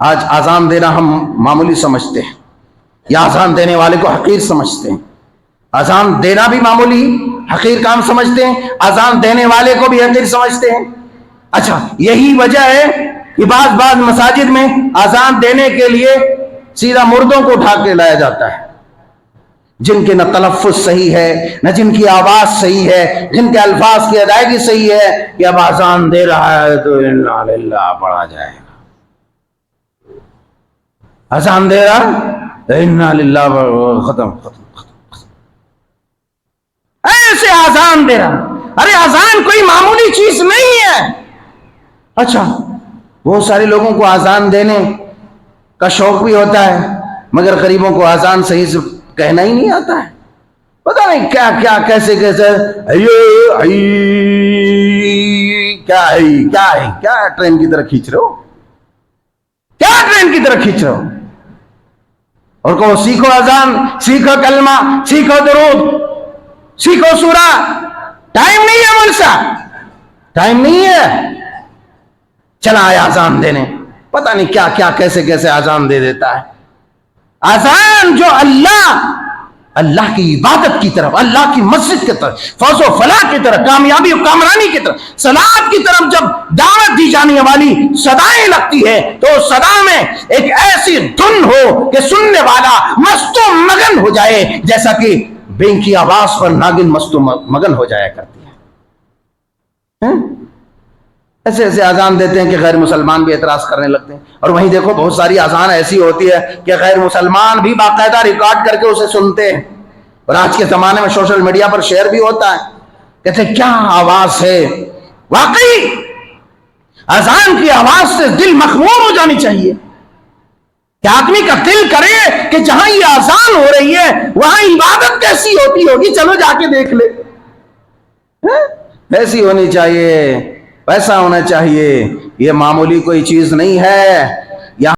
آج اذان دینا ہم معمولی سمجھتے ہیں یا اذان دینے والے کو حقیر سمجھتے ہیں. اذان دینا بھی معمولی حقیر کام سمجھتے ہیں, اذان دینے والے کو بھی حقیر سمجھتے ہیں. اچھا, یہی وجہ ہے کہ بعض مساجد میں اذان دینے کے لیے سیدھا مردوں کو اٹھا کے لایا جاتا ہے, جن کے نہ تلفظ صحیح ہے, نہ جن کی آواز صحیح ہے, جن کے الفاظ کی ادائیگی صحیح ہے, کہ اب اذان دے رہا ہے تو انا للہ پڑھا جائے گا. اذان دے رہا انا للہ ختم. ایسے اذان دے رہا, ارے اذان کوئی معمولی چیز نہیں ہے. اچھا, بہت سارے لوگوں کو اذان دینے کا شوق بھی ہوتا ہے, مگر غریبوں کو اذان صحیح سے کہنا ہی نہیں آتا ہے. پتہ نہیں کیا کیا کیسے کیا ٹرین کی طرح کھینچ رہے ہو, کیا ٹرین کی طرح کھینچ رہے ہو. اور کہو سیکھو اذان, سیکھو کلمہ, سیکھو درود, سیکھو سورہ. ٹائم نہیں ہے ملسا, ٹائم نہیں ہے. چلا آیا اذان دینے, پتہ نہیں کیا کیا کیسے کیسے اذان دے دیتا ہے. اذان جو اللہ کی عبادت کی طرف, اللہ کی مسجد کی طرف, فوز و فلاح کی طرف, کامیابی و کامرانی کی طرف, صلاح کی طرف جب دعوت دی جانے والی صدائیں لگتی ہے تو صدا میں ایک ایسی دھن ہو کہ سننے والا مست و مگن ہو جائے, جیسا کہ بینگ کی آواز پر ناگن مست و مگن ہو جایا کرتی ہے. ایسے ایسے اذان دیتے ہیں کہ غیر مسلمان بھی اعتراض کرنے لگتے ہیں. اور وہیں دیکھو بہت ساری اذان ایسی ہوتی ہے کہ غیر مسلمان بھی باقاعدہ ریکارڈ کر کے اسے سنتے ہیں, اور آج کے زمانے میں سوشل میڈیا پر شیئر بھی ہوتا ہے. کہتے ہیں کیا آواز ہے. واقعی اذان کی آواز سے دل مخمور ہو جانی چاہیے کہ آدمی کا دل کرے کہ جہاں یہ اذان ہو رہی ہے وہاں عبادت کیسی ہوتی ہوگی, چلو جا کے دیکھ لے. ایسی ہونی چاہیے, ویسا ہونا چاہیے. یہ معمولی کوئی چیز نہیں ہے.